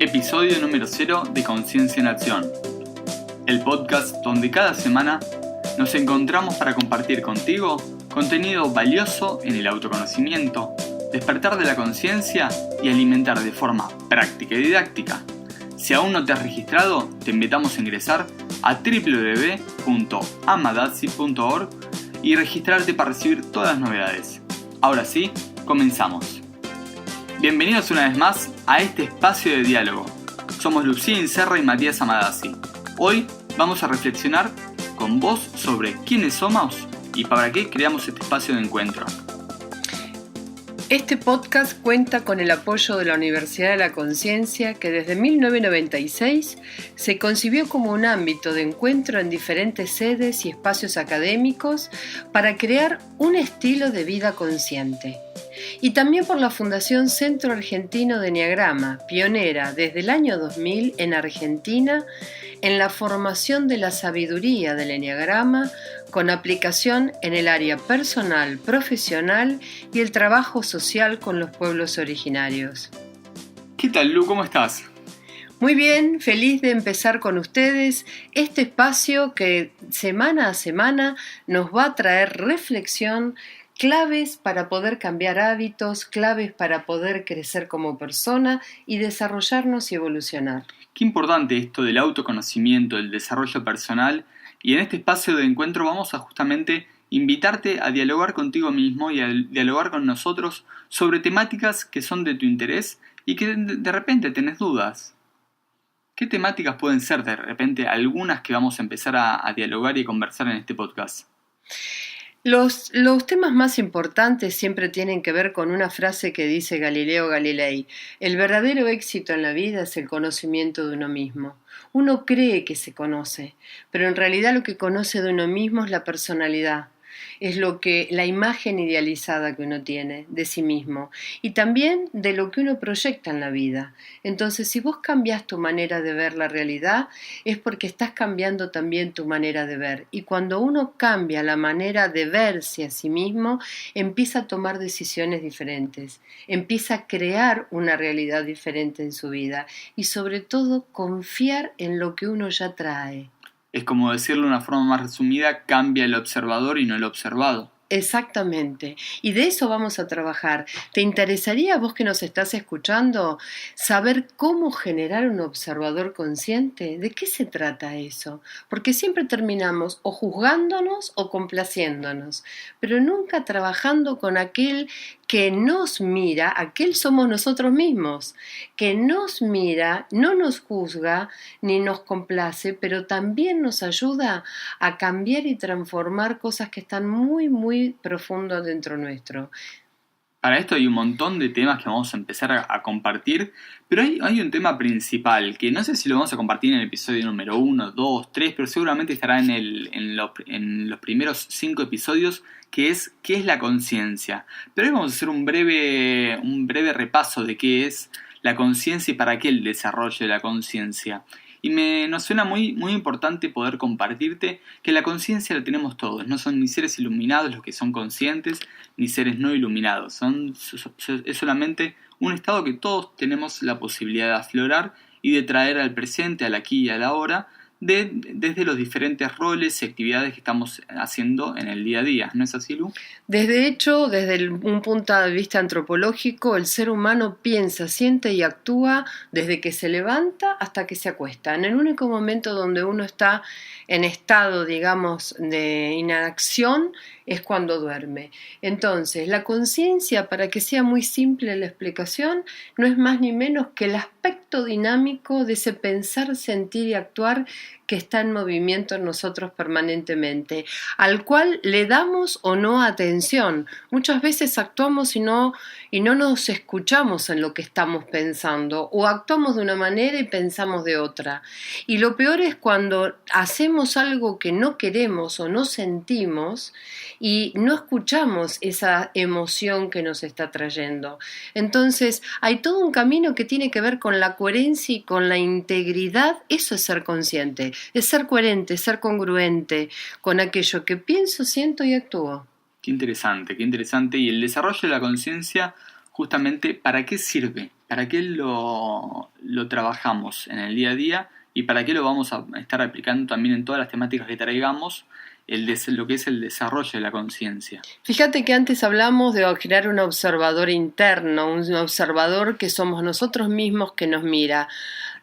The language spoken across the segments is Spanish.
Episodio número 0 de Conciencia en Acción, el podcast donde cada semana nos encontramos para compartir contigo contenido valioso en el autoconocimiento, despertar de la conciencia y alimentar de forma práctica y didáctica. Si aún no te has registrado, te invitamos a ingresar a www.amadazzi.org y registrarte para recibir todas las novedades. Ahora sí, comenzamos. Bienvenidos una vez más a este espacio de diálogo. Somos Lucía Inserra y Matías Amadazzi. Hoy vamos a reflexionar con vos sobre quiénes somos y para qué creamos este espacio de encuentro. Este podcast cuenta con el apoyo de la Universidad de la Conciencia, que desde 1996 se concibió como un ámbito de encuentro en diferentes sedes y espacios académicos para crear un estilo de vida consciente. Y también por la Fundación Centro Argentino de Enneagrama, pionera desde el año 2000 en Argentina en la formación de la sabiduría del Enneagrama con aplicación en el área personal, profesional y el trabajo social con los pueblos originarios. ¿Qué tal, Lu? ¿Cómo estás? Muy bien, feliz de empezar con ustedes este espacio que semana a semana nos va a traer reflexión, claves para poder cambiar hábitos, claves para poder crecer como persona y desarrollarnos y evolucionar. Qué importante esto del autoconocimiento, del desarrollo personal, y en este espacio de encuentro vamos a justamente invitarte a dialogar contigo mismo y a dialogar con nosotros sobre temáticas que son de tu interés y que de repente tenés dudas. ¿Qué temáticas pueden ser de repente algunas que vamos a empezar a dialogar y conversar en este podcast? Los temas más importantes siempre tienen que ver con una frase que dice Galileo Galilei: el verdadero éxito en la vida es el conocimiento de uno mismo. Uno cree que se conoce, pero en realidad lo que conoce de uno mismo es la personalidad. Es la imagen idealizada que uno tiene de sí mismo y también de lo que uno proyecta en la vida. Entonces, si vos cambiás tu manera de ver la realidad, es porque estás cambiando también tu manera de ver. Y cuando uno cambia la manera de verse a sí mismo, empieza a tomar decisiones diferentes, empieza a crear una realidad diferente en su vida y sobre todo confiar en lo que uno ya trae. Es como decirlo de una forma más resumida, cambia el observador y no el observado. Exactamente, y de eso vamos a trabajar. ¿Te interesaría, vos que nos estás escuchando, saber cómo generar un observador consciente? ¿De qué se trata eso? Porque siempre terminamos o juzgándonos o complaciéndonos, pero nunca trabajando con aquel que nos mira, aquel somos nosotros mismos, que nos mira, no nos juzga ni nos complace, pero también nos ayuda a cambiar y transformar cosas que están muy, muy profundas dentro nuestro. Para esto hay un montón de temas que vamos a empezar a compartir, pero hay un tema principal que no sé si lo vamos a compartir en el episodio número 1, 2, 3, pero seguramente estará en los primeros 5 episodios, que es ¿qué es la conciencia? Pero hoy vamos a hacer un breve repaso de qué es la conciencia y para qué el desarrollo de la conciencia. Y nos suena muy, muy importante poder compartirte que la conciencia la tenemos todos. No son ni seres iluminados los que son conscientes, ni seres no iluminados. Es solamente un estado que todos tenemos la posibilidad de aflorar y de traer al presente, al aquí y a la ahora, desde los diferentes roles y actividades que estamos haciendo en el día a día. ¿No es así, Lu? Desde un punto de vista antropológico, el ser humano piensa, siente y actúa desde que se levanta hasta que se acuesta. En el único momento donde uno está en estado, digamos, de inacción es cuando duerme. Entonces, la conciencia, para que sea muy simple la explicación, no es más ni menos que el aspecto dinámico de ese pensar, sentir y actuar que está en movimiento en nosotros permanentemente, al cual le damos o no atención. Muchas veces actuamos y no nos escuchamos en lo que estamos pensando, o actuamos de una manera y pensamos de otra. Y lo peor es cuando hacemos algo que no queremos o no sentimos y no escuchamos esa emoción que nos está trayendo. Entonces, hay todo un camino que tiene que ver con la coherencia y con la integridad. Eso es ser consciente. Es ser coherente, ser congruente con aquello que pienso, siento y actúo. Qué interesante. Y el desarrollo de la conciencia, justamente, ¿para qué sirve? ¿para qué lo trabajamos en el día a día y para qué lo vamos a estar aplicando también en todas las temáticas que traigamos? Lo que es el desarrollo de la conciencia. Fíjate que antes hablamos de crear un observador interno, un observador que somos nosotros mismos que nos mira.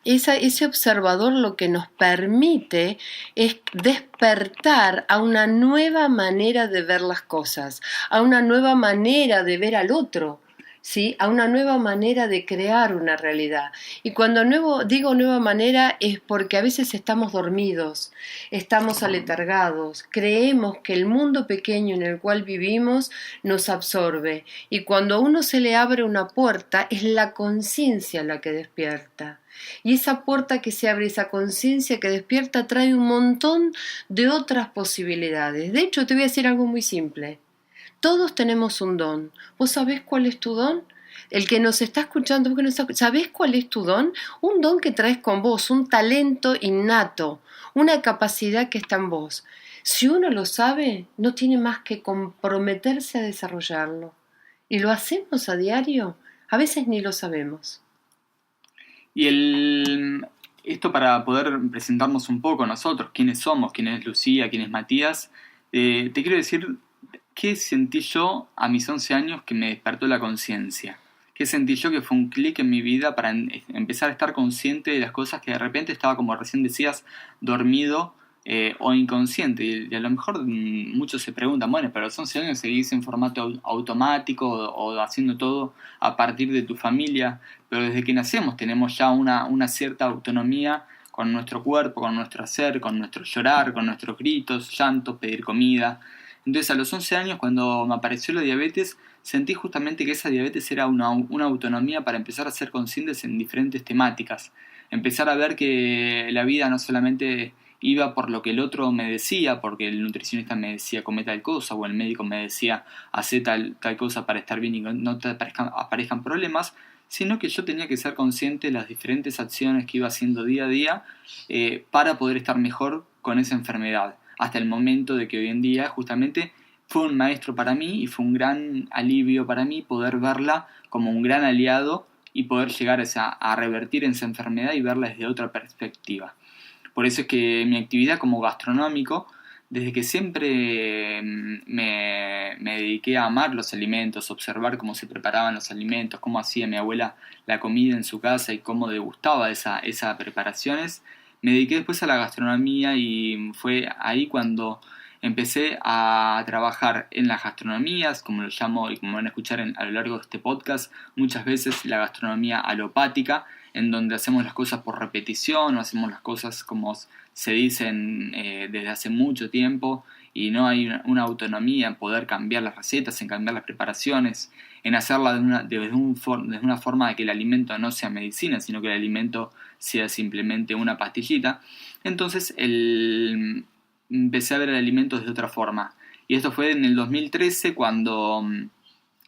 Ese observador lo que nos permite es despertar a una nueva manera de ver las cosas, a una nueva manera de ver al otro, ¿sí? A una nueva manera de crear una realidad. Y cuando digo nueva manera es porque a veces estamos dormidos, estamos aletargados, creemos que el mundo pequeño en el cual vivimos nos absorbe. Y cuando a uno se le abre una puerta, es la conciencia la que despierta. Y esa puerta que se abre, esa conciencia que despierta, trae un montón de otras posibilidades. De hecho, te voy a decir algo muy simple. Todos tenemos un don. ¿Vos sabés cuál es tu don? El que nos está escuchando, ¿sabés cuál es tu don? Un don que traes con vos, un talento innato, una capacidad que está en vos. Si uno lo sabe, no tiene más que comprometerse a desarrollarlo. ¿Y lo hacemos a diario? A veces ni lo sabemos. Y esto para poder presentarnos un poco nosotros, quiénes somos, quién es Lucía, quién es Matías, te quiero decir qué sentí yo a mis 11 años que me despertó la conciencia. Qué sentí yo que fue un clic en mi vida para empezar a estar consciente de las cosas que de repente estaba, como recién decías, dormido o inconsciente. Y a lo mejor muchos se preguntan, bueno, pero a los 11 años seguís en formato automático o haciendo todo a partir de tu familia, pero desde que nacemos tenemos ya una cierta autonomía con nuestro cuerpo, con nuestro hacer, con nuestro llorar, con nuestros gritos, llantos, pedir comida. Entonces a los 11 años, cuando me apareció la diabetes, sentí justamente que esa diabetes era una autonomía para empezar a ser conscientes en diferentes temáticas. Empezar a ver que la vida no solamente iba por lo que el otro me decía, porque el nutricionista me decía come tal cosa, o el médico me decía hace tal cosa para estar bien y no te aparezcan problemas, sino que yo tenía que ser consciente de las diferentes acciones que iba haciendo día a día para poder estar mejor con esa enfermedad. Hasta el momento de que hoy en día justamente fue un maestro para mí y fue un gran alivio para mí poder verla como un gran aliado y poder llegar a revertir esa enfermedad y verla desde otra perspectiva. Por eso es que mi actividad como gastronómico, desde que siempre me dediqué a amar los alimentos, observar cómo se preparaban los alimentos, cómo hacía mi abuela la comida en su casa y cómo degustaba esas preparaciones, me dediqué después a la gastronomía y fue ahí cuando empecé a trabajar en las gastronomías, como lo llamo y como van a escuchar a lo largo de este podcast, muchas veces la gastronomía alopática, en donde hacemos las cosas por repetición o hacemos las cosas como se dicen desde hace mucho tiempo y no hay una autonomía en poder cambiar las recetas, en cambiar las preparaciones, en hacerla desde una forma de que el alimento no sea medicina, sino que el alimento sea simplemente una pastillita. Entonces empecé a ver el alimento desde otra forma. Y esto fue en el 2013 cuando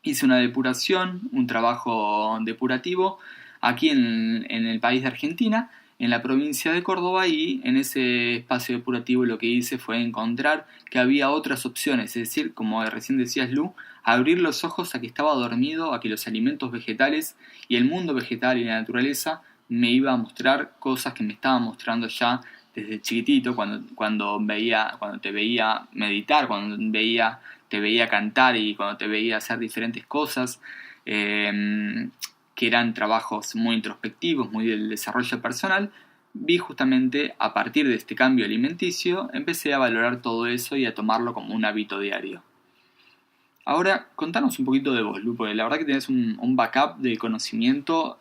hice una depuración, un trabajo depurativo, aquí en el país de Argentina, en la provincia de Córdoba, y en ese espacio depurativo lo que hice fue encontrar que había otras opciones, es decir, como recién decías Lu, abrir los ojos a que estaba dormido, a que los alimentos vegetales y el mundo vegetal y la naturaleza me iba a mostrar cosas que me estaban mostrando ya desde chiquitito, cuando te veía meditar, cuando te veía cantar y cuando te veía hacer diferentes cosas, que eran trabajos muy introspectivos, muy del desarrollo personal. Vi justamente a partir de este cambio alimenticio, empecé a valorar todo eso y a tomarlo como un hábito diario. Ahora, contanos un poquito de vos, Lu, porque la verdad que tenés un backup de conocimiento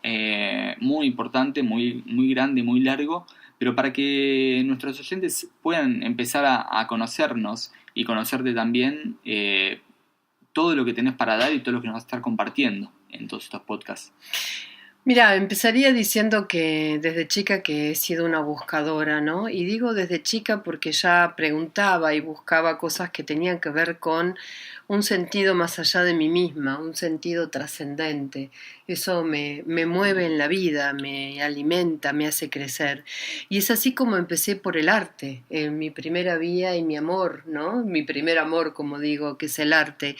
muy importante, muy, muy grande, muy largo, pero para que nuestros oyentes puedan empezar a conocernos y conocerte también todo lo que tenés para dar y todo lo que nos vas a estar compartiendo en todos estos podcasts. Mira, empezaría diciendo que desde chica que he sido una buscadora, ¿no? Y digo desde chica porque ya preguntaba y buscaba cosas que tenían que ver con un sentido más allá de mí misma, un sentido trascendente. Eso me mueve en la vida, me alimenta, me hace crecer. Y es así como empecé por el arte, mi primera vía y mi amor, ¿no? Mi primer amor, como digo, que es el arte.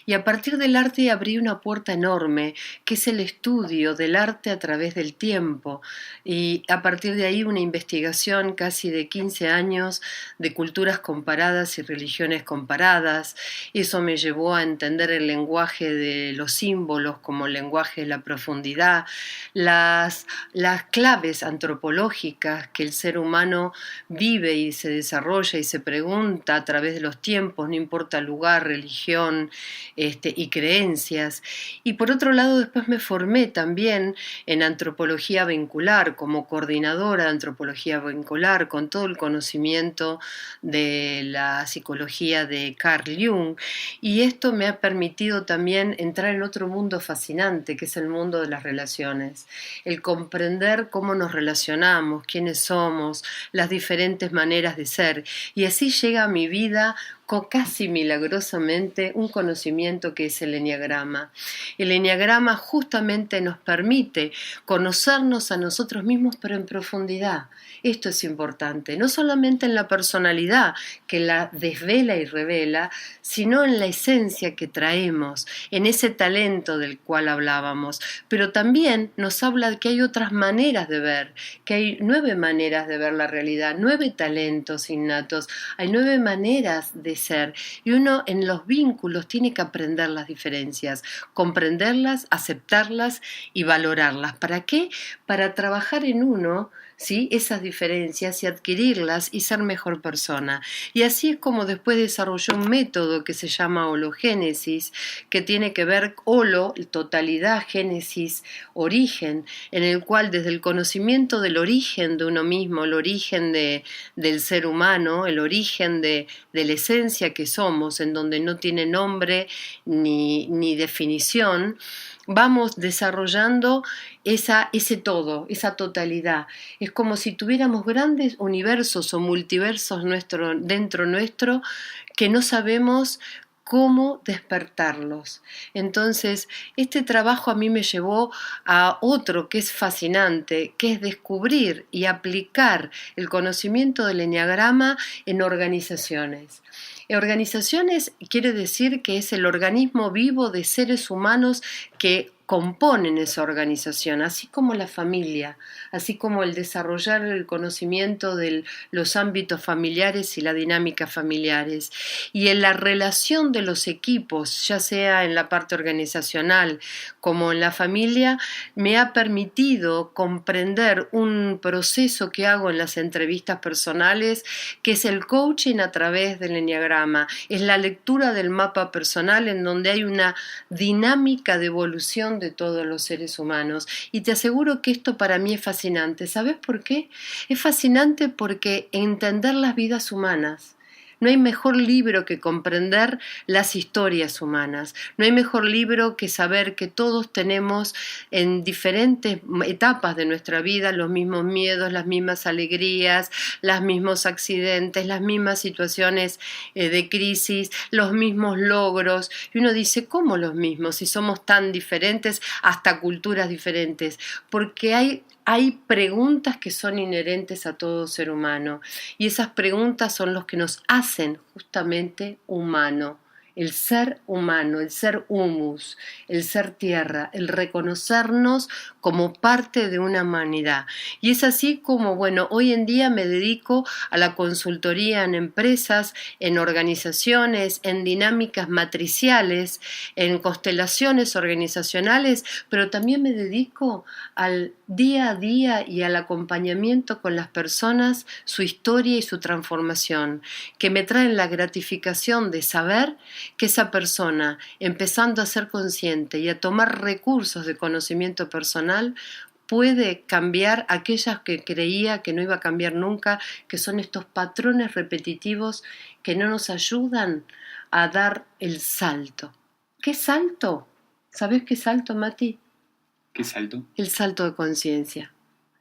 Y a partir del arte abrí una puerta enorme, que es el estudio del arte arte a través del tiempo. Y a partir de ahí una investigación casi de 15 años de culturas comparadas y religiones comparadas. Eso me llevó a entender el lenguaje de los símbolos como el lenguaje de la profundidad, las claves antropológicas que el ser humano vive y se desarrolla y se pregunta a través de los tiempos, no importa lugar, religión y creencias. Y por otro lado, después me formé también en antropología vincular, como coordinadora de antropología vincular, con todo el conocimiento de la psicología de Carl Jung. Y esto me ha permitido también entrar en otro mundo fascinante, que es el mundo de las relaciones. El comprender cómo nos relacionamos, quiénes somos, las diferentes maneras de ser. Y así llega a mi vida casi milagrosamente un conocimiento que es el eneagrama. El eneagrama justamente nos permite conocernos a nosotros mismos, pero en profundidad. Esto es importante, no solamente en la personalidad que la desvela y revela, sino en la esencia que traemos, en ese talento del cual hablábamos. Pero también nos habla de que hay otras maneras de ver, que hay 9 maneras de ver la realidad, 9 talentos innatos, hay 9 maneras de ser, y uno en los vínculos tiene que aprender las diferencias, comprenderlas, aceptarlas y valorarlas. ¿Para qué? Para trabajar en uno, ¿sí?, esas diferencias y adquirirlas y ser mejor persona. Y así es como después desarrolló un método que se llama hologénesis, que tiene que ver holo, totalidad, génesis, origen, en el cual desde el conocimiento del origen de uno mismo, el origen del ser humano, el origen de la esencia que somos, en donde no tiene nombre ni definición, vamos desarrollando ese todo, esa totalidad. Es como si tuviéramos grandes universos o multiversos dentro nuestro que no sabemos cómo despertarlos. Entonces, este trabajo a mí me llevó a otro que es fascinante, que es descubrir y aplicar el conocimiento del eneagrama en organizaciones. Organizaciones quiere decir que es el organismo vivo de seres humanos que componen esa organización, así como la familia, así como el desarrollar el conocimiento de los ámbitos familiares y la dinámica familiares. Y en la relación de los equipos, ya sea en la parte organizacional como en la familia, me ha permitido comprender un proceso que hago en las entrevistas personales, que es el coaching a través del eneagrama. Es la lectura del mapa personal en donde hay una dinámica de evolución de todos los seres humanos. Y te aseguro que esto para mí es fascinante. ¿Sabes por qué? Es fascinante porque entender las vidas humanas. No hay mejor libro que comprender las historias humanas. No hay mejor libro que saber que todos tenemos en diferentes etapas de nuestra vida los mismos miedos, las mismas alegrías, los mismos accidentes, las mismas situaciones de crisis, los mismos logros. Y uno dice, ¿cómo los mismos? Si somos tan diferentes, hasta culturas diferentes. Porque hay preguntas que son inherentes a todo ser humano, y esas preguntas son los que nos hacen justamente humano. El ser humano, el ser humus, el ser tierra, el reconocernos como parte de una humanidad. Y es así como, hoy en día me dedico a la consultoría en empresas, en organizaciones, en dinámicas matriciales, en constelaciones organizacionales, pero también me dedico al día a día y al acompañamiento con las personas, su historia y su transformación, que me traen la gratificación de saber que esa persona, empezando a ser consciente y a tomar recursos de conocimiento personal, puede cambiar aquellas que creía que no iba a cambiar nunca, que son estos patrones repetitivos que no nos ayudan a dar el salto. ¿Qué salto? ¿Sabes qué salto, Mati? ¿Qué salto? El salto de conciencia.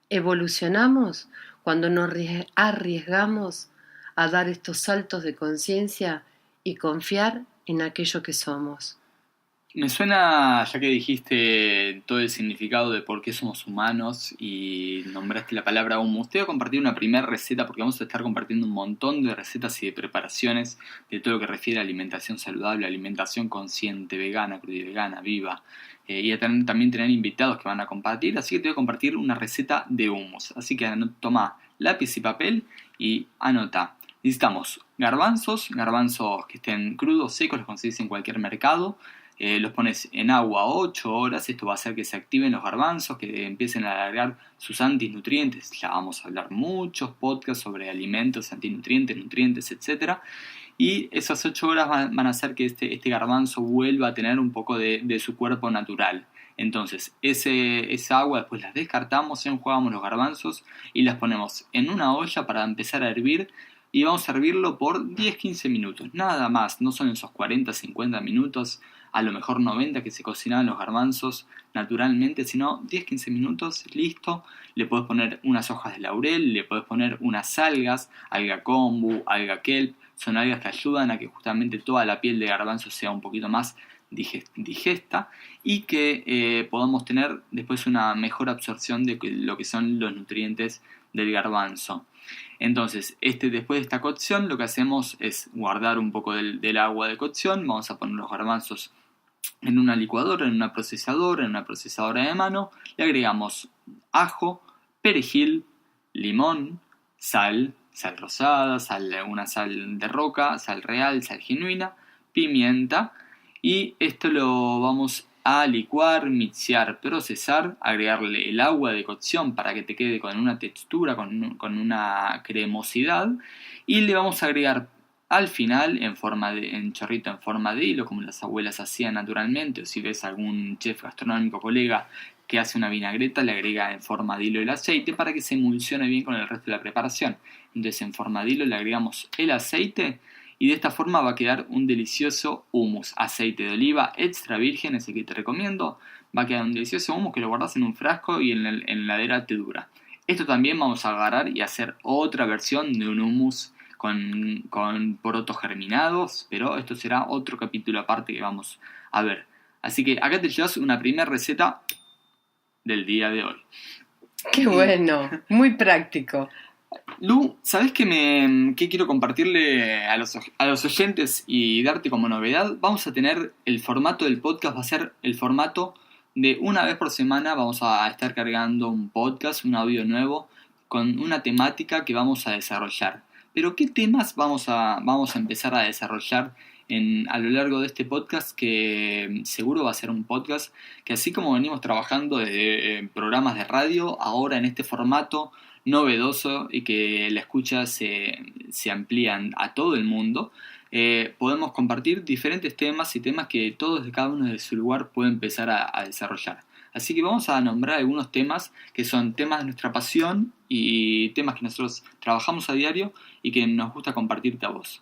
Evolucionamos cuando nos arriesgamos a dar estos saltos de conciencia y confiar en aquello que somos. Me suena, ya que dijiste todo el significado de por qué somos humanos y nombraste la palabra hummus, te voy a compartir una primera receta porque vamos a estar compartiendo un montón de recetas y de preparaciones de todo lo que refiere a alimentación saludable, alimentación consciente, vegana, crudivegana, viva. Y también tener invitados que van a compartir, así que te voy a compartir una receta de hummus. Así que toma lápiz y papel y anota. Necesitamos garbanzos que estén crudos, secos, los conseguís en cualquier mercado. Los pones en agua 8 horas, esto va a hacer que se activen los garbanzos, que empiecen a alargar sus antinutrientes. Ya vamos a hablar muchos podcasts sobre alimentos, antinutrientes, nutrientes, etc. Y esas 8 horas van a hacer que este garbanzo vuelva a tener un poco de su cuerpo natural. Entonces, esa agua después las descartamos, enjuagamos los garbanzos y las ponemos en una olla para empezar a hervir. Y vamos a hervirlo por 10-15 minutos, nada más, no son esos 40-50 minutos, a lo mejor 90 que se cocinaban los garbanzos naturalmente, sino 10-15 minutos, listo. Le puedes poner unas hojas de laurel, le puedes poner unas algas, alga kombu, alga kelp, son algas que ayudan a que justamente toda la piel de garbanzo sea un poquito más digesta y que podamos tener después una mejor absorción de lo que son los nutrientes del garbanzo. Entonces, después de esta cocción, lo que hacemos es guardar un poco del agua de cocción. Vamos a poner los garbanzos en una licuadora, en una procesadora de mano. Le agregamos ajo, perejil, limón, sal rosada, una sal de roca, sal real, sal genuina, pimienta. Y esto lo vamos a licuar, mixear, procesar, agregarle el agua de cocción para que te quede con una textura, con una cremosidad, y le vamos a agregar al final en chorrito en forma de hilo, como las abuelas hacían naturalmente, o si ves algún chef gastronómico colega que hace una vinagreta, le agrega en forma de hilo el aceite para que se emulsione bien con el resto de la preparación. Entonces en forma de hilo le agregamos el aceite y de esta forma va a quedar un delicioso hummus. Aceite de oliva extra virgen, ese que te recomiendo. Va a quedar un delicioso hummus que lo guardas en un frasco y en la heladera te dura. Esto también vamos a agarrar y hacer otra versión de un hummus con porotos germinados, pero esto será otro capítulo aparte que vamos a ver. Así que acá te llevas una primera receta del día de hoy. ¡Qué bueno! Muy práctico. Lu, ¿sabés qué quiero compartirle a los oyentes y darte como novedad? Vamos a tener el formato del podcast, va a ser el formato de una vez por semana. Vamos a estar cargando un podcast, un audio nuevo, con una temática que vamos a desarrollar. Pero ¿qué temas vamos a empezar a desarrollar a lo largo de este podcast? Que seguro va a ser un podcast que, así como venimos trabajando desde programas de radio, ahora en este formato novedoso y que la escucha se amplían a todo el mundo, podemos compartir diferentes temas y temas que todos de cada uno de su lugar pueden empezar a desarrollar. Así que vamos a nombrar algunos temas que son temas de nuestra pasión y temas que nosotros trabajamos a diario y que nos gusta compartirte a vos.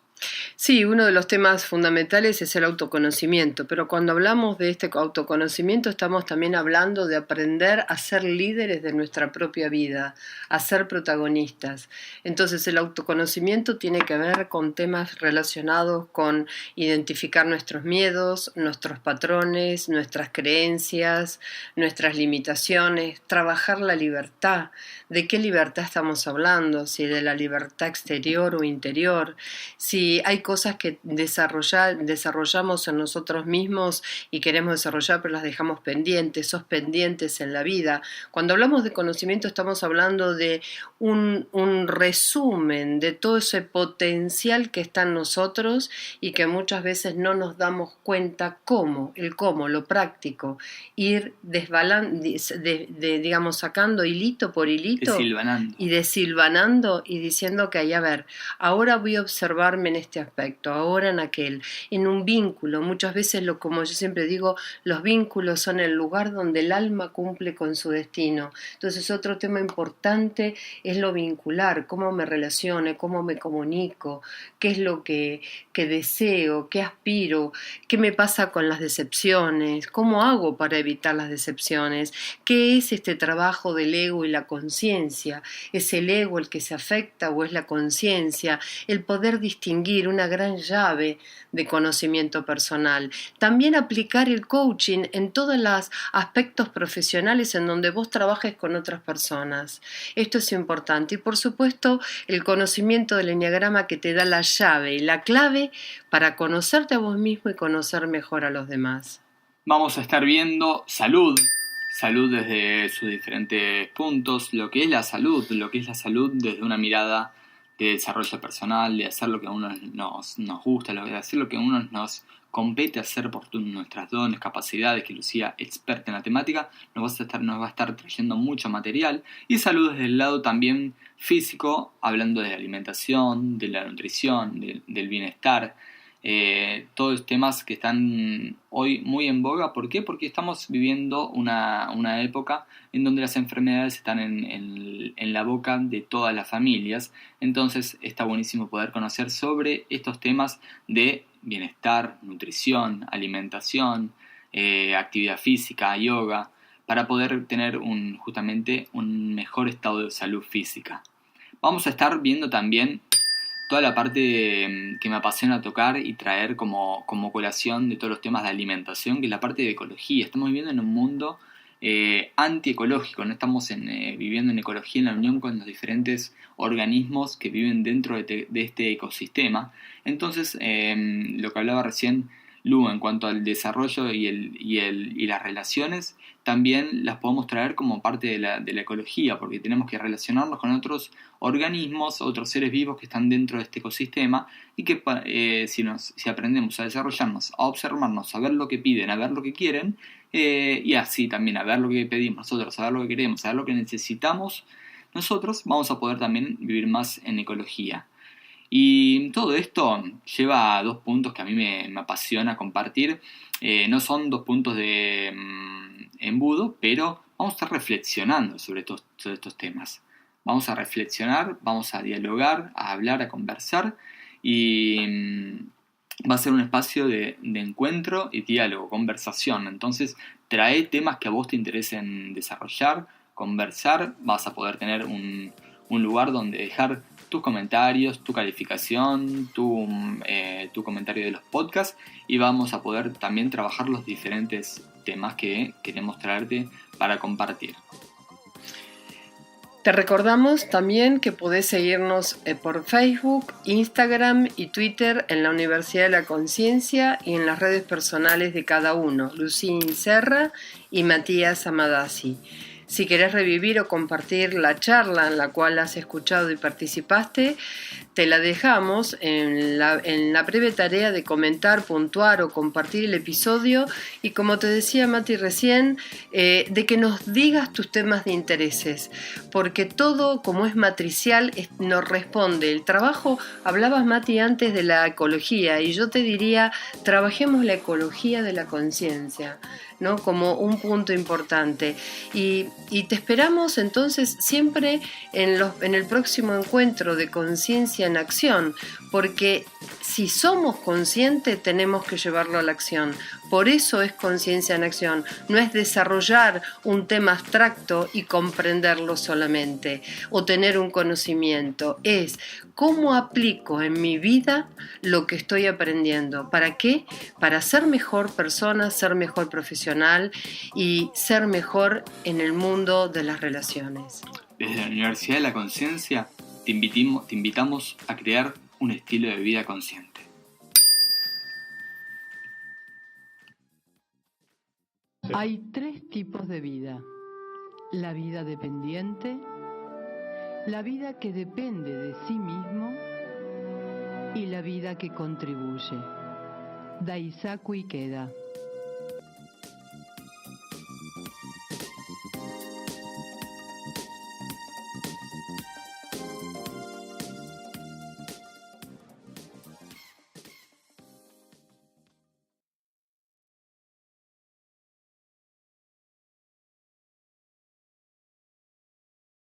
Sí, uno de los temas fundamentales es el autoconocimiento, pero cuando hablamos de este autoconocimiento estamos también hablando de aprender a ser líderes de nuestra propia vida, a ser protagonistas. Entonces el autoconocimiento tiene que ver con temas relacionados con identificar nuestros miedos, nuestros patrones, nuestras creencias, nuestras limitaciones, trabajar la libertad. ¿De qué libertad estamos hablando? Si de la libertad exterior o interior, si hay cosas que desarrollamos en nosotros mismos y queremos desarrollar pero las dejamos pendientes, esos pendientes en la vida. Cuando hablamos de conocimiento estamos hablando de un resumen de todo ese potencial que está en nosotros y que muchas veces no nos damos cuenta cómo, lo práctico, ir digamos sacando hilito por hilito y desilvanando y diciendo que a ver, ahora voy a observarme en este aspecto, ahora en aquel, en un vínculo. Muchas veces, como yo siempre digo, los vínculos son el lugar donde el alma cumple con su destino. Entonces otro tema importante es lo vincular, cómo me relaciono, cómo me comunico, qué es lo que deseo, qué aspiro, qué me pasa con las decepciones, cómo hago para evitar las decepciones, qué es este trabajo del ego y la conciencia. ¿Es el ego el que se afecta o es la conciencia? El poder distinguir distinguir, una gran llave de conocimiento personal. También aplicar el coaching en todos los aspectos profesionales en donde vos trabajes con otras personas. Esto es importante. Y por supuesto, el conocimiento del eneagrama que te da la llave y la clave para conocerte a vos mismo y conocer mejor a los demás. Vamos a estar viendo salud desde sus diferentes puntos, lo que es la salud desde una mirada de desarrollo personal, de hacer lo que a uno nos gusta, de hacer lo que a uno nos compete hacer por nuestras dones, capacidades, que Lucía, experta en la temática, nos va a estar trayendo mucho material. Y salud desde el lado también físico, hablando de la alimentación, de la nutrición, del bienestar. Todos temas que están hoy muy en boga. ¿Por qué? Porque estamos viviendo una época en donde las enfermedades están en la boca de todas las familias. Entonces está buenísimo poder conocer sobre estos temas de bienestar, nutrición, alimentación, actividad física, yoga, para poder tener justamente un mejor estado de salud física. Vamos a estar viendo también toda la parte que me apasiona tocar y traer como colación de todos los temas de alimentación, que es la parte de ecología. Estamos viviendo en un mundo antiecológico, no estamos viviendo en ecología, en la unión con los diferentes organismos que viven dentro de este ecosistema. Entonces, lo que hablaba recién Lu en cuanto al desarrollo y las relaciones, también las podemos traer como parte de la ecología, porque tenemos que relacionarnos con otros organismos, otros seres vivos que están dentro de este ecosistema, y que si aprendemos a desarrollarnos, a observarnos, a ver lo que piden, a ver lo que quieren, y así también a ver lo que pedimos nosotros, a ver lo que queremos, a ver lo que necesitamos nosotros, vamos a poder también vivir más en ecología. Y todo esto lleva a 2 puntos que a mí me apasiona compartir. No son 2 puntos de embudo, pero vamos a estar reflexionando sobre estos temas. Vamos a reflexionar, vamos a dialogar, a hablar, a conversar, y va a ser un espacio de encuentro y diálogo, conversación. Entonces trae temas que a vos te interesen desarrollar, conversar. Vas a poder tener un lugar donde dejar tus comentarios, tu calificación, tu comentario de los podcasts, y vamos a poder también trabajar los diferentes temas que queremos traerte para compartir. Te recordamos también que podés seguirnos por Facebook, Instagram y Twitter en la Universidad de la Conciencia y en las redes personales de cada uno, Lucín Serra y Matías Amadasi. Si querés revivir o compartir la charla en la cual has escuchado y participaste, te la dejamos en la breve tarea de comentar, puntuar o compartir el episodio, y como te decía Mati recién, de que nos digas tus temas de intereses, porque todo, como es matricial, nos responde. El trabajo, hablabas Mati antes de la ecología, y yo te diría, trabajemos la ecología de la conciencia, ¿no? Como un punto importante, y te esperamos entonces siempre en el próximo encuentro de Conciencia en Acción, porque si somos conscientes tenemos que llevarlo a la acción. Por eso es Conciencia en Acción, no es desarrollar un tema abstracto y comprenderlo solamente o tener un conocimiento, es cómo aplico en mi vida lo que estoy aprendiendo. ¿Para qué? Para ser mejor persona, ser mejor profesional y ser mejor en el mundo de las relaciones. Desde la Universidad de la Conciencia te invitamos a crear un estilo de vida consciente. Hay 3 tipos de vida: la vida dependiente, la vida que depende de sí mismo y la vida que contribuye. Daisaku Ikeda.